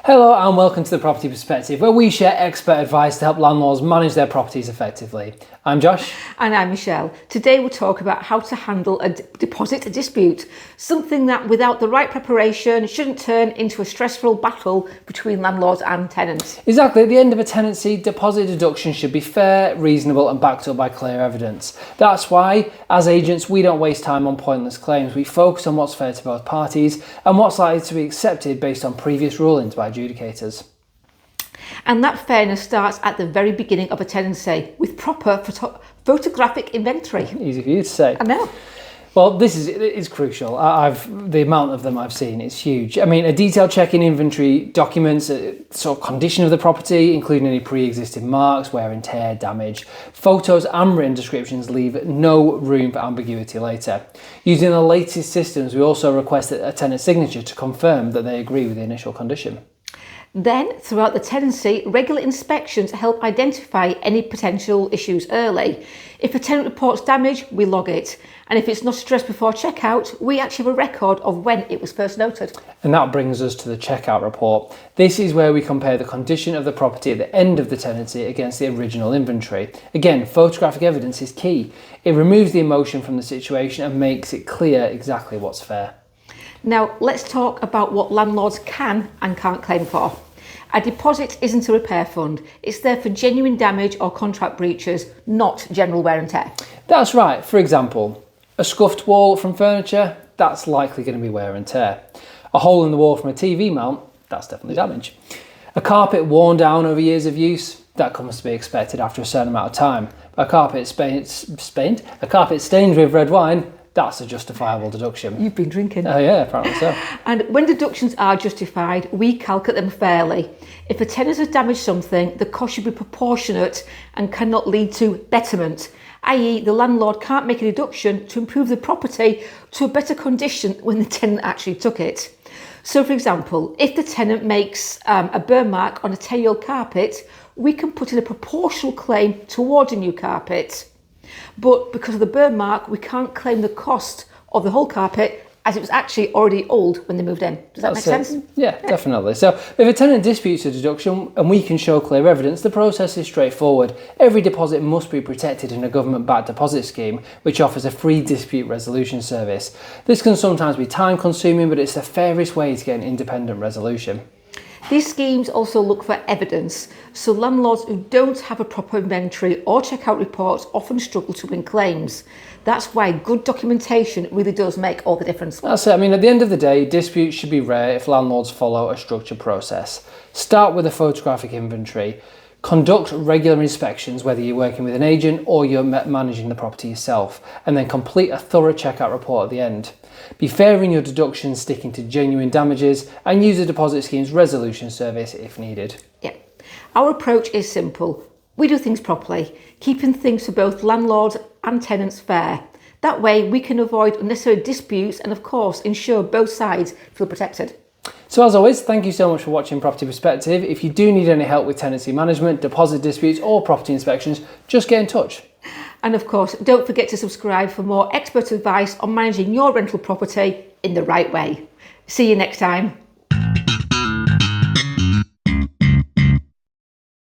Hello and welcome to The Property Perspective, where we share expert advice to help landlords manage their properties effectively. I'm Josh. And I'm Michelle. Today we'll talk about how to handle a deposit dispute, something that without the right preparation shouldn't turn into a stressful battle between landlords and tenants. Exactly, at the end of a tenancy, deposit deduction should be fair, reasonable and backed up by clear evidence. That's why, as agents, we don't waste time on pointless claims. We focus on what's fair to both parties and what's likely to be accepted based on previous rulings by adjudicators. And that fairness starts at the very beginning of a tenancy with proper photographic inventory. Easy for you to say. I know. Well, it's crucial. The amount of them I've seen is huge. I mean, a detailed check in inventory documents sort of condition of the property, including any pre-existing marks, wear and tear, damage. Photos and written descriptions leave no room for ambiguity later. Using the latest systems, we also request a tenant's signature to confirm that they agree with the initial condition. Then, throughout the tenancy, regular inspections help identify any potential issues early. If a tenant reports damage, we log it. And if it's not addressed before checkout, we actually have a record of when it was first noted. And that brings us to the checkout report. This is where we compare the condition of the property at the end of the tenancy against the original inventory. Again, photographic evidence is key. It removes the emotion from the situation and makes it clear exactly what's fair. Now, let's talk about what landlords can and can't claim for. A deposit isn't a repair fund. It's there for genuine damage or contract breaches, not general wear and tear. That's right. For example, a scuffed wall from furniture, that's likely going to be wear and tear. A hole in the wall from a TV mount, that's definitely damage. A carpet worn down over years of use, that comes to be expected after a certain amount of time. A carpet stained with red wine, that's a justifiable deduction. You've been drinking. Oh yeah, apparently so. And when deductions are justified, we calculate them fairly. If a tenant has damaged something, the cost should be proportionate and cannot lead to betterment, i.e. the landlord can't make a deduction to improve the property to a better condition when the tenant actually took it. So for example, if the tenant makes a burn mark on a 10-year-old carpet, we can put in a proportional claim towards a new carpet. But because of the burn mark, we can't claim the cost of the whole carpet as it was actually already old when they moved in. Does that make sense? Yeah, definitely. So if a tenant disputes a deduction and we can show clear evidence, the process is straightforward. Every deposit must be protected in a government-backed deposit scheme, which offers a free dispute resolution service. This can sometimes be time-consuming, but it's the fairest way to get an independent resolution. These schemes also look for evidence, so landlords who don't have a proper inventory or checkout reports often struggle to win claims. That's why good documentation really does make all the difference. That's it. I mean, at the end of the day, disputes should be rare if landlords follow a structured process. Start with a photographic inventory. Conduct regular inspections, whether you're working with an agent or you're managing the property yourself, and then complete a thorough checkout report at the end. Be fair in your deductions, sticking to genuine damages, and use the deposit scheme's resolution service if needed. Yeah. Our approach is simple. We do things properly, keeping things for both landlords and tenants fair. That way we can avoid unnecessary disputes and of course ensure both sides feel protected. So as always, thank you so much for watching Property Perspective. If you do need any help with tenancy management, deposit disputes or property inspections, just get in touch. And of course, don't forget to subscribe for more expert advice on managing your rental property in the right way. See you next time.